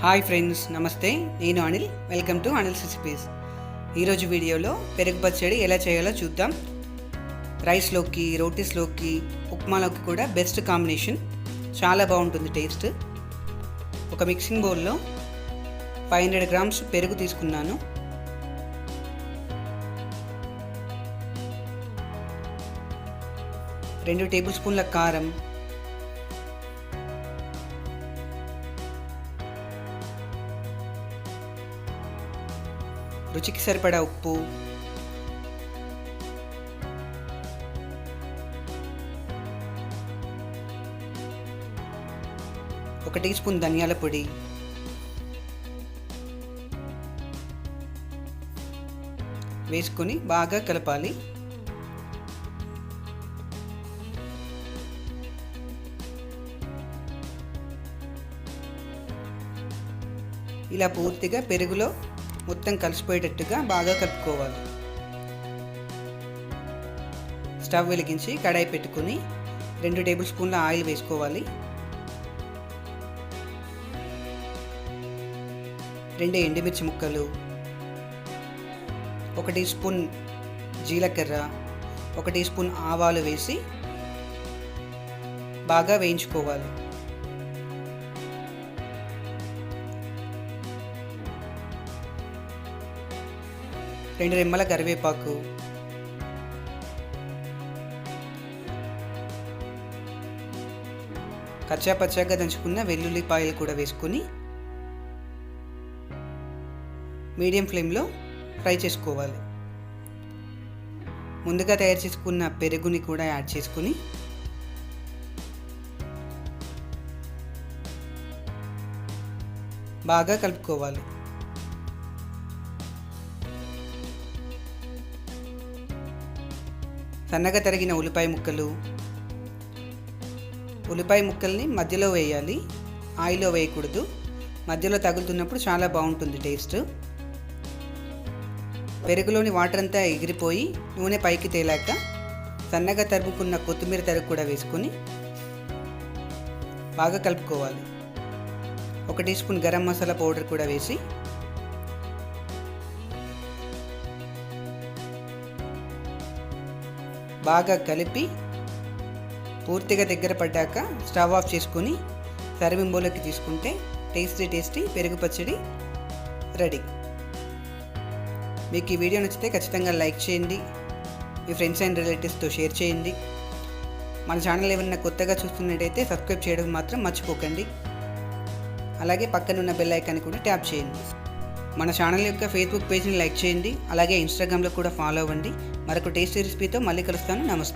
Hi friends, నమస్తే. నేను Anil. Welcome to Anil's recipes. ఈరోజు వీడియోలో పెరుగు పచ్చడి ఎలా చేయాలో చూద్దాం. రైస్లోకి, రోటీస్లోకి, ఉప్మాలోకి కూడా బెస్ట్ కాంబినేషన్. చాలా బాగుంటుంది టేస్ట్. ఒక మిక్సింగ్ బౌల్లో 500 గ్రామ్స్ పెరుగు తీసుకున్నాను. రెండు టేబుల్ స్పూన్ల కారం, రుచికి సరిపడా ఉప్పు, ఒక టీ స్పూన్ ధనియాల పొడి, వేసుకొని బాగా కలపాలి. ఇలా పూర్తిగా పెరుగులో మొత్తం కలిసిపోయేటట్టుగా బాగా కలుపుకోవాలి. స్టవ్ వెలిగించి కడాయి పెట్టుకుని 2 టేబుల్ స్పూన్ల ఆయిల్ వేసుకోవాలి. 2 ఎండుమిర్చి ముక్కలు, 1 టీ స్పూన్ జీలకర్ర, 1 టీ స్పూన్ ఆవాలు వేసి బాగా వేయించుకోవాలి. రెండు రెమ్మల కరివేపాకు, కచ్చా పచ్చాగా దంచుకున్న వెల్లుల్లిపాయలు కూడా వేసుకొని మీడియం ఫ్లేమ్లో ఫ్రై చేసుకోవాలి. ముందుగా తయారు చేసుకున్న పెరుగుని కూడా యాడ్ చేసుకుని బాగా కలుపుకోవాలి. సన్నగా తరిగిన ఉల్లిపాయ ముక్కలు, ఉల్లిపాయ ముక్కల్ని మధ్యలో వేయాలి, ఆయిల్లో వేయకూడదు. మధ్యలో తగులుతున్నప్పుడు చాలా బాగుంటుంది టేస్ట్. పెరుగులోని వాటర్ అంతా ఎగిరిపోయి నూనె పైకి తేలాక సన్నగా తరుముకున్న కొత్తిమీర తరుగు కూడా వేసుకొని బాగా కలుపుకోవాలి. 1 teaspoon garam masala powder కూడా వేసి బాగా కలిపి పూర్తిగా దగ్గర పడ్డాక స్టవ్ ఆఫ్ చేసుకొని సర్వింగ్ బౌల్లోకి తీసుకుంటే టేస్టీ పెరుగు పచ్చడి రెడీ. మీకు ఈ వీడియో నచ్చితే ఖచ్చితంగా లైక్ చేయండి, మీ ఫ్రెండ్స్ అండ్ రిలేటివ్స్తో షేర్ చేయండి. మన ఛానల్ ఏమైనా కొత్తగా చూస్తున్నట్టయితే సబ్స్క్రైబ్ చేయడం మాత్రం మర్చిపోకండి. అలాగే పక్కనున్న బెల్ ఐకాన్ కూడా ట్యాప్ చేయండి. మన ఛానల్ యొక్క ఫేస్బుక్ పేజ్ని లైక్ చేయండి. అలాగే ఇన్స్టాగ్రామ్లో కూడా ఫాలో అవ్వండి. మరొక టేస్టీ రెసిపీతో మళ్ళీ కలుస్తాను. నమస్తే.